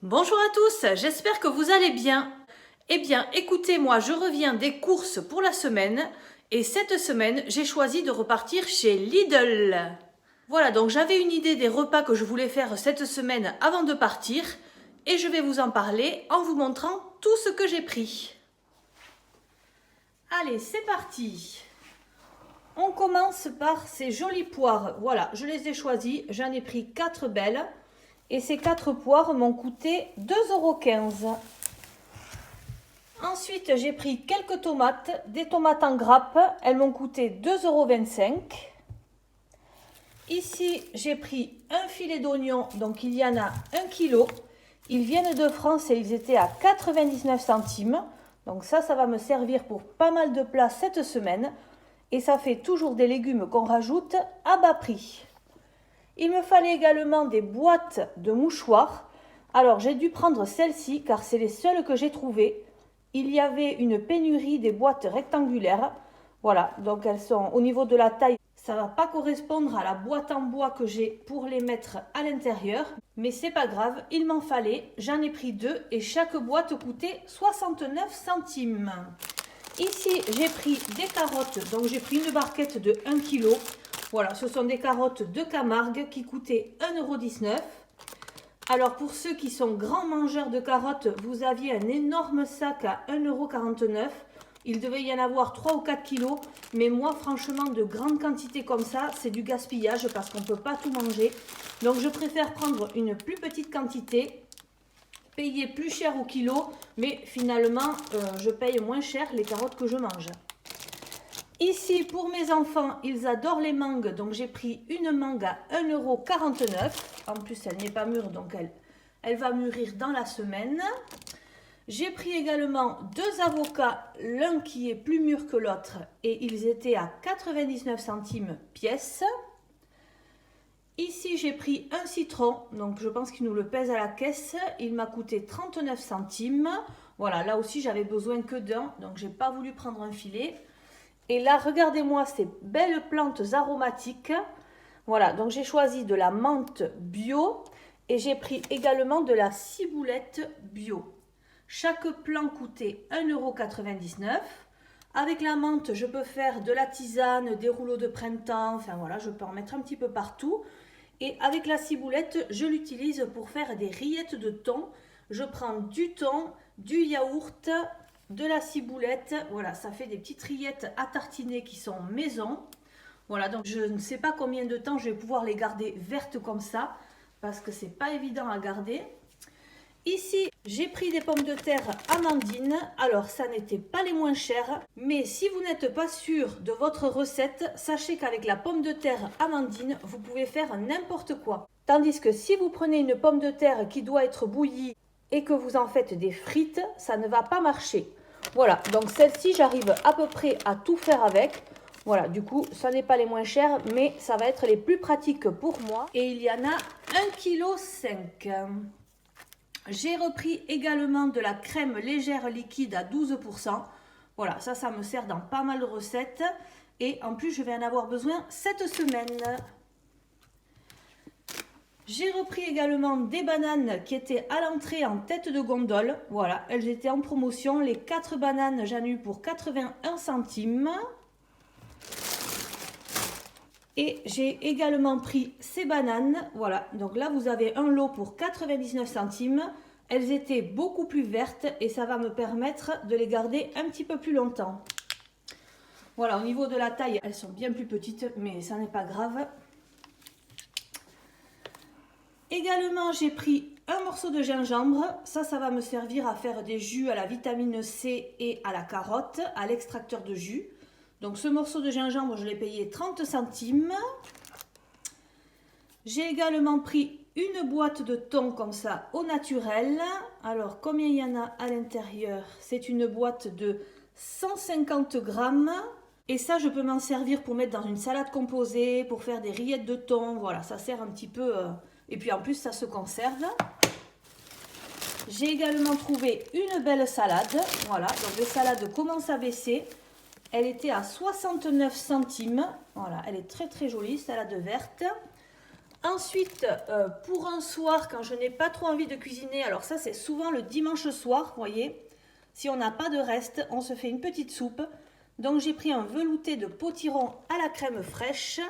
Bonjour à tous, j'espère que vous allez bien. Eh bien, écoutez, moi, je reviens des courses pour la semaine et cette semaine, j'ai choisi de repartir chez Lidl. Voilà, donc j'avais une idée des repas que je voulais faire cette semaine avant de partir et je vais vous en parler en vous montrant tout ce que j'ai pris. Allez, c'est parti. On commence par ces jolies poires. Voilà, je les ai choisies, j'en ai pris 4 belles. Et ces 4 poires m'ont coûté 2,15 €. Ensuite, j'ai pris quelques tomates, des tomates en grappe. Elles m'ont coûté 2,25 €. Ici, j'ai pris un filet d'oignons, donc il y en a 1 kg. Ils viennent de France et ils étaient à 99 centimes. Donc ça va me servir pour pas mal de plats cette semaine. Et ça fait toujours des légumes qu'on rajoute à bas prix. Il me fallait également des boîtes de mouchoirs. Alors j'ai dû prendre celles-ci car c'est les seules que j'ai trouvées. Il y avait une pénurie des boîtes rectangulaires. Voilà, donc elles sont au niveau de la taille. Ça ne va pas correspondre à la boîte en bois que j'ai pour les mettre à l'intérieur. Mais c'est pas grave, il m'en fallait. J'en ai pris 2 et chaque boîte coûtait 69 centimes. Ici, j'ai pris des carottes. Donc j'ai pris une barquette de 1 kg. Voilà, ce sont des carottes de Camargue qui coûtaient 1,19 €. Alors pour ceux qui sont grands mangeurs de carottes, vous aviez un énorme sac à 1,49 €. Il devait y en avoir 3 ou 4 kilos. Mais moi, franchement, de grandes quantités comme ça, c'est du gaspillage parce qu'on ne peut pas tout manger. Donc je préfère prendre une plus petite quantité, payer plus cher au kilo, mais finalement, je paye moins cher les carottes que je mange. Ici, pour mes enfants, ils adorent les mangues, donc j'ai pris une mangue à 1,49 €. En plus, elle n'est pas mûre, donc elle va mûrir dans la semaine. J'ai pris également 2 avocats, l'un qui est plus mûr que l'autre, et ils étaient à 99 centimes pièce. Ici, j'ai pris un citron, donc je pense qu'il nous le pèse à la caisse. Il m'a coûté 39 centimes. Voilà, là aussi, j'avais besoin que d'un, donc j'ai pas voulu prendre un filet. Et là, regardez-moi ces belles plantes aromatiques. Voilà, donc j'ai choisi de la menthe bio et j'ai pris également de la ciboulette bio. Chaque plant coûtait 1,99 €. Avec la menthe, je peux faire de la tisane, des rouleaux de printemps, enfin voilà, je peux en mettre un petit peu partout. Et avec la ciboulette, je l'utilise pour faire des rillettes de thon. Je prends du thon, du yaourt, de la ciboulette, voilà, ça fait des petites rillettes à tartiner qui sont maison. Voilà, donc je ne sais pas combien de temps je vais pouvoir les garder vertes comme ça, parce que c'est pas évident à garder. Ici, j'ai pris des pommes de terre Amandine. Alors, ça n'était pas les moins chères, mais si vous n'êtes pas sûr de votre recette, sachez qu'avec la pomme de terre Amandine, vous pouvez faire n'importe quoi. Tandis que si vous prenez une pomme de terre qui doit être bouillie et que vous en faites des frites, ça ne va pas marcher. Voilà, donc celle-ci, j'arrive à peu près à tout faire avec. Voilà, du coup, ça n'est pas les moins chers, mais ça va être les plus pratiques pour moi. Et il y en a 1,5 kg. J'ai repris également de la crème légère liquide à 12%. Voilà, ça me sert dans pas mal de recettes. Et en plus, je vais en avoir besoin cette semaine. J'ai repris également des bananes qui étaient à l'entrée en tête de gondole. Voilà, elles étaient en promotion. Les 4 bananes, j'en ai eu pour 81 centimes. Et j'ai également pris ces bananes. Voilà, donc là vous avez un lot pour 99 centimes. Elles étaient beaucoup plus vertes et ça va me permettre de les garder un petit peu plus longtemps. Voilà, au niveau de la taille, elles sont bien plus petites, mais ça n'est pas grave. Également, j'ai pris un morceau de gingembre. Ça va me servir à faire des jus à la vitamine C et à la carotte, à l'extracteur de jus. Donc ce morceau de gingembre, je l'ai payé 30 centimes. J'ai également pris une boîte de thon comme ça au naturel. Alors combien il y en a à l'intérieur? C'est une boîte de 150 grammes. Et ça, je peux m'en servir pour mettre dans une salade composée, pour faire des rillettes de thon. Voilà, ça sert un petit peu... Et puis en plus, ça se conserve. J'ai également trouvé une belle salade. Voilà, donc les salades commencent à baisser. Elle était à 69 centimes. Voilà, elle est très très jolie, salade verte. Ensuite, pour un soir, quand je n'ai pas trop envie de cuisiner, alors ça c'est souvent le dimanche soir, vous voyez, si on n'a pas de reste, on se fait une petite soupe. Donc j'ai pris un velouté de potiron à la crème fraîche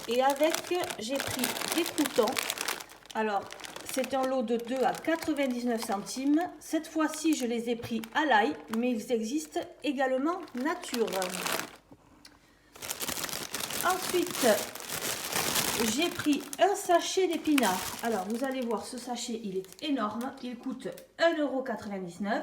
et avec, j'ai pris des croûtons. Alors, c'est un lot de 2 à 99 centimes. Cette fois-ci, je les ai pris à l'ail, mais ils existent également nature. Ensuite, j'ai pris un sachet d'épinards. Alors, vous allez voir, ce sachet, il est énorme. Il coûte 1,99 €.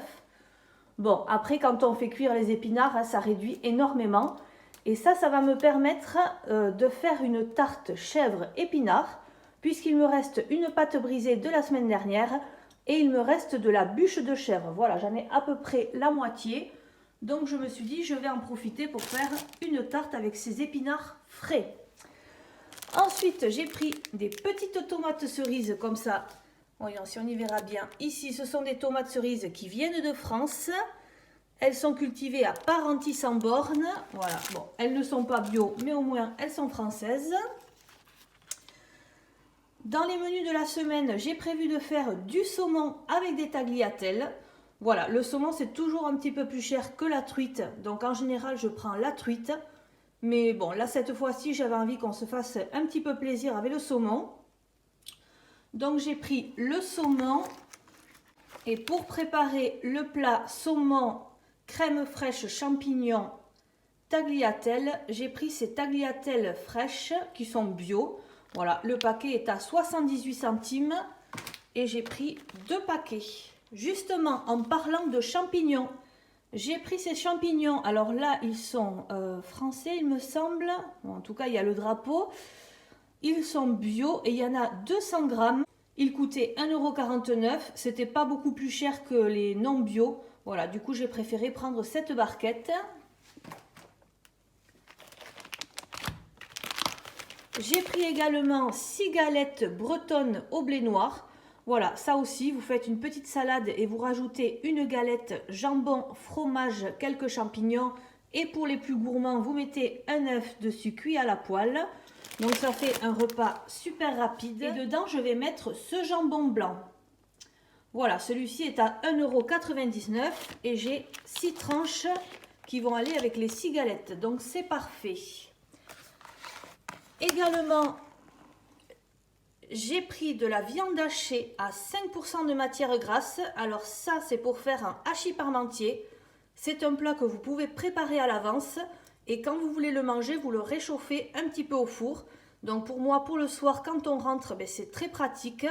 Bon, après, quand on fait cuire les épinards, ça réduit énormément. Et ça va me permettre de faire une tarte chèvre épinards, puisqu'il me reste une pâte brisée de la semaine dernière et il me reste de la bûche de chèvre. Voilà, j'en ai à peu près la moitié. Donc, je me suis dit, je vais en profiter pour faire une tarte avec ces épinards frais. Ensuite, j'ai pris des petites tomates cerises comme ça. Voyons si on y verra bien. Ici, ce sont des tomates cerises qui viennent de France. Elles sont cultivées à Parentis-en-Born. Voilà, bon, elles ne sont pas bio, mais au moins elles sont françaises. Dans les menus de la semaine, j'ai prévu de faire du saumon avec des tagliatelles. Voilà, le saumon c'est toujours un petit peu plus cher que la truite. Donc en général, je prends la truite. Mais bon, là cette fois-ci, j'avais envie qu'on se fasse un petit peu plaisir avec le saumon. Donc j'ai pris le saumon. Et pour préparer le plat saumon, crème fraîche, champignons, tagliatelles, j'ai pris ces tagliatelles fraîches qui sont bio. Voilà, le paquet est à 78 centimes et j'ai pris 2 paquets. Justement, en parlant de champignons, j'ai pris ces champignons. Alors là, ils sont français, il me semble. Bon, en tout cas, il y a le drapeau. Ils sont bio et il y en a 200 grammes. Ils coûtaient 1,49 €. C'était pas beaucoup plus cher que les non bio. Voilà, du coup, j'ai préféré prendre cette barquette. J'ai pris également 6 galettes bretonnes au blé noir. Voilà, ça aussi, vous faites une petite salade et vous rajoutez une galette, jambon, fromage, quelques champignons. Et pour les plus gourmands, vous mettez un œuf dessus cuit à la poêle. Donc ça fait un repas super rapide. Et dedans, je vais mettre ce jambon blanc. Voilà, celui-ci est à 1,99 € et j'ai 6 tranches qui vont aller avec les 6 galettes. Donc c'est parfait. Également, j'ai pris de la viande hachée à 5% de matière grasse. Alors ça, c'est pour faire un hachis parmentier. C'est un plat que vous pouvez préparer à l'avance. Et quand vous voulez le manger, vous le réchauffez un petit peu au four. Donc pour moi, pour le soir, quand on rentre, ben, c'est très pratique.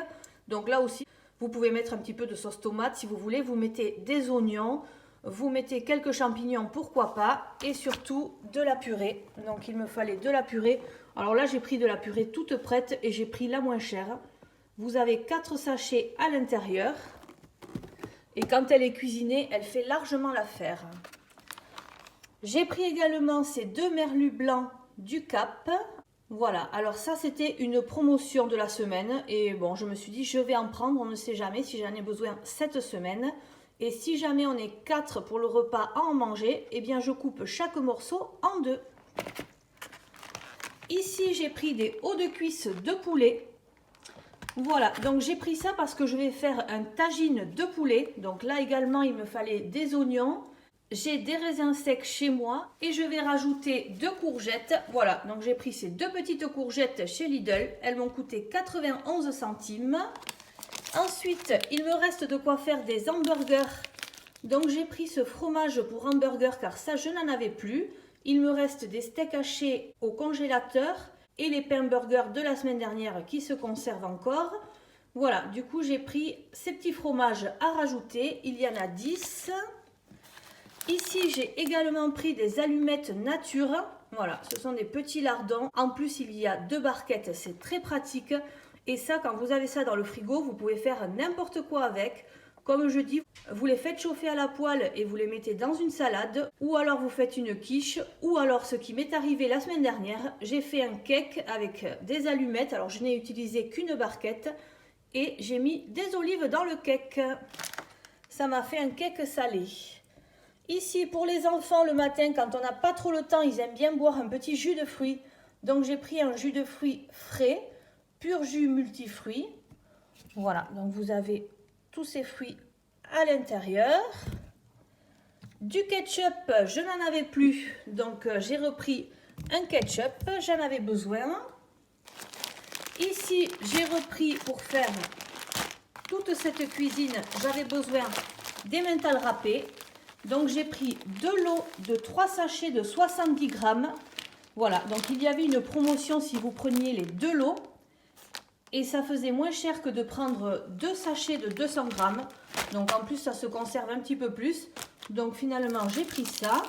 Donc là aussi, vous pouvez mettre un petit peu de sauce tomate si vous voulez. Vous mettez des oignons, vous mettez quelques champignons, pourquoi pas. Et surtout de la purée. Donc il me fallait de la purée. Alors là, j'ai pris de la purée toute prête et j'ai pris la moins chère. Vous avez 4 sachets à l'intérieur. Et quand elle est cuisinée, elle fait largement l'affaire. J'ai pris également ces 2 merlus blancs du Cap. Voilà, alors ça c'était une promotion de la semaine. Et bon, je me suis dit, je vais en prendre, on ne sait jamais si j'en ai besoin cette semaine. Et si jamais on est 4 pour le repas à en manger, eh bien je coupe chaque morceau en 2. Ici, j'ai pris des hauts de cuisse de poulet. Voilà, donc j'ai pris ça parce que je vais faire un tagine de poulet. Donc là également, il me fallait des oignons. J'ai des raisins secs chez moi et je vais rajouter 2 courgettes. Voilà, donc j'ai pris ces 2 petites courgettes chez Lidl. Elles m'ont coûté 91 centimes. Ensuite, il me reste de quoi faire des hamburgers. Donc j'ai pris ce fromage pour hamburger car ça, je n'en avais plus. Il me reste des steaks hachés au congélateur et les pains burgers de la semaine dernière qui se conservent encore. Voilà, du coup j'ai pris ces petits fromages à rajouter. Il y en a 10. Ici, j'ai également pris des allumettes nature. Voilà, ce sont des petits lardons. En plus, il y a 2 barquettes, c'est très pratique. Et ça, quand vous avez ça dans le frigo, vous pouvez faire n'importe quoi avec. Comme je dis, vous les faites chauffer à la poêle et vous les mettez dans une salade. Ou alors vous faites une quiche. Ou alors, ce qui m'est arrivé la semaine dernière, j'ai fait un cake avec des allumettes. Alors, je n'ai utilisé qu'une barquette. Et j'ai mis des olives dans le cake. Ça m'a fait un cake salé. Ici, pour les enfants, le matin, quand on n'a pas trop le temps, ils aiment bien boire un petit jus de fruits. Donc, j'ai pris un jus de fruits frais, pur jus multifruits. Voilà, donc vous avez tous ces fruits à l'intérieur. Du ketchup, je n'en avais plus, donc j'ai repris un ketchup, j'en avais besoin. Ici, j'ai repris pour faire toute cette cuisine, j'avais besoin d'emmental râpé. Donc j'ai pris de l'eau de 3 sachets de 70 grammes. Voilà, donc il y avait une promotion si vous preniez les 2 lots. Et ça faisait moins cher que de prendre 2 sachets de 200 grammes. Donc en plus, ça se conserve un petit peu plus. Donc finalement, j'ai pris ça.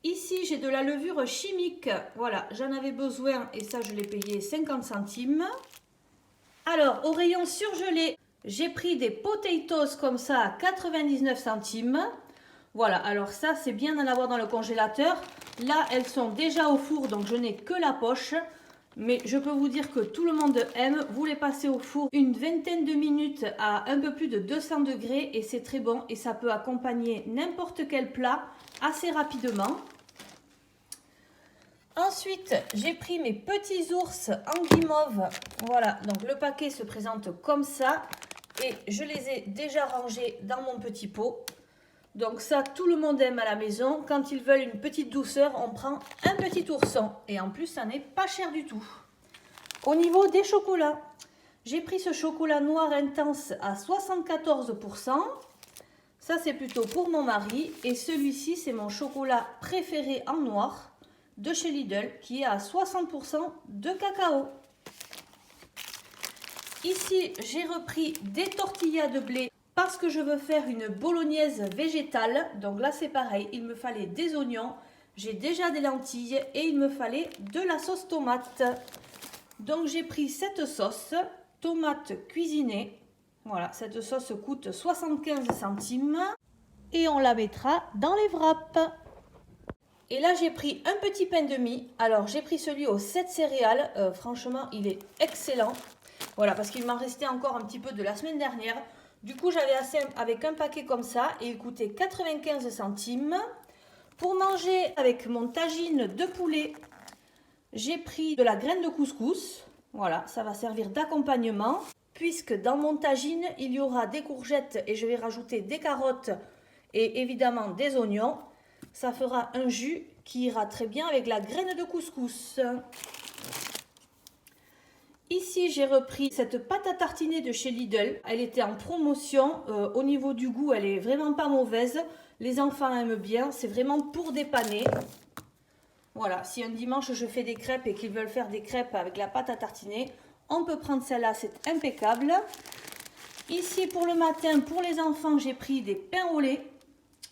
Ici, j'ai de la levure chimique. Voilà, j'en avais besoin et ça, je l'ai payé 50 centimes. Alors, au rayon surgelé, j'ai pris des potatoes comme ça à 99 centimes. Voilà, alors ça, c'est bien d'en avoir dans le congélateur. Là, elles sont déjà au four, donc je n'ai que la poche. Mais je peux vous dire que tout le monde aime. Vous les passez au four une vingtaine de minutes à un peu plus de 200 degrés et c'est très bon. Et ça peut accompagner n'importe quel plat assez rapidement. Ensuite, j'ai pris mes petits ours en guimauve. Voilà, donc le paquet se présente comme ça. Et je les ai déjà rangés dans mon petit pot. Donc ça, tout le monde aime à la maison. Quand ils veulent une petite douceur, on prend un petit ourson. Et en plus, ça n'est pas cher du tout. Au niveau des chocolats, j'ai pris ce chocolat noir intense à 74%. Ça, c'est plutôt pour mon mari. Et celui-ci, c'est mon chocolat préféré en noir de chez Lidl, qui est à 60% de cacao. Ici, j'ai repris des tortillas de blé parce que je veux faire une bolognaise végétale. Donc là, c'est pareil, il me fallait des oignons, j'ai déjà des lentilles et il me fallait de la sauce tomate. Donc j'ai pris cette sauce, tomate cuisinée. Voilà, cette sauce coûte 75 centimes et on la mettra dans les wraps. Et là, j'ai pris un petit pain de mie. Alors, j'ai pris celui aux 7 céréales. Franchement, il est excellent. Voilà, parce qu'il m'en restait encore un petit peu de la semaine dernière. Du coup, j'avais assez avec un paquet comme ça et il coûtait 95 centimes. Pour manger avec mon tagine de poulet, j'ai pris de la graine de couscous. Voilà, ça va servir d'accompagnement. Puisque dans mon tagine, il y aura des courgettes et je vais rajouter des carottes et évidemment des oignons. Ça fera un jus qui ira très bien avec la graine de couscous. Ici, j'ai repris cette pâte à tartiner de chez Lidl. Elle était en promotion. Au niveau du goût, elle est vraiment pas mauvaise. Les enfants aiment bien. C'est vraiment pour dépanner. Voilà, si un dimanche je fais des crêpes et qu'ils veulent faire des crêpes avec la pâte à tartiner, on peut prendre celle-là, c'est impeccable. Ici, pour le matin, pour les enfants, j'ai pris des pains au lait.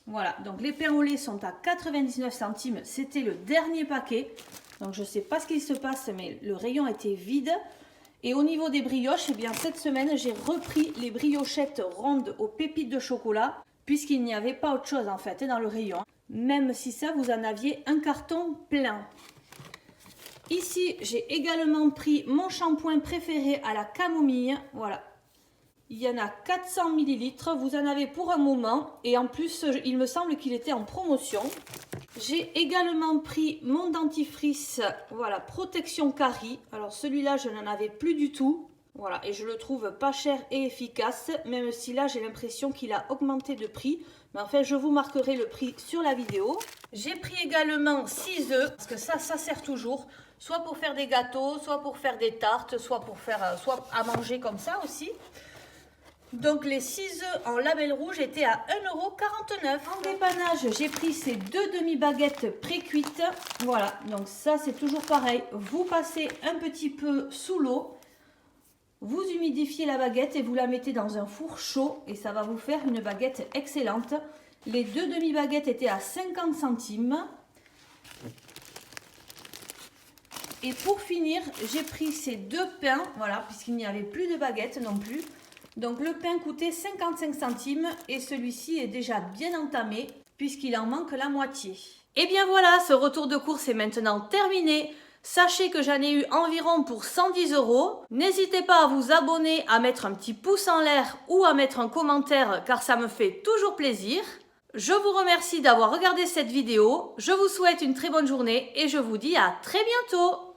Voilà, donc les pains au lait sont à 99 centimes. C'était le dernier paquet. Donc je ne sais pas ce qu'il se passe, mais le rayon était vide. Et au niveau des brioches, eh bien, cette semaine, j'ai repris les briochettes rondes aux pépites de chocolat, puisqu'il n'y avait pas autre chose en fait dans le rayon. Même si ça, vous en aviez un carton plein. Ici, j'ai également pris mon shampoing préféré à la camomille. Voilà. Il y en a 400 ml, vous en avez pour un moment et en plus il me semble qu'il était en promotion. J'ai également pris mon dentifrice, voilà, protection carie. Alors celui-là je n'en avais plus du tout. Voilà, et je le trouve pas cher et efficace, même si là j'ai l'impression qu'il a augmenté de prix. Mais en fait je vous marquerai le prix sur la vidéo. J'ai pris également 6 œufs, parce que ça sert toujours. Soit pour faire des gâteaux, soit pour faire des tartes, soit pour faire soit à manger comme ça aussi. Donc les 6 œufs en label rouge étaient à 1,49 €. En dépannage, j'ai pris ces 2 demi-baguettes pré-cuites. Voilà, donc ça c'est toujours pareil. Vous passez un petit peu sous l'eau, vous humidifiez la baguette et vous la mettez dans un four chaud et ça va vous faire une baguette excellente. Les 2 demi-baguettes étaient à 50 centimes. Et pour finir, j'ai pris ces 2 pains, voilà, puisqu'il n'y avait plus de baguettes non plus. Donc le pain coûtait 55 centimes et celui-ci est déjà bien entamé puisqu'il en manque la moitié. Et bien voilà, ce retour de course est maintenant terminé. Sachez que j'en ai eu environ pour 110 €. N'hésitez pas à vous abonner, à mettre un petit pouce en l'air ou à mettre un commentaire car ça me fait toujours plaisir. Je vous remercie d'avoir regardé cette vidéo. Je vous souhaite une très bonne journée et je vous dis à très bientôt.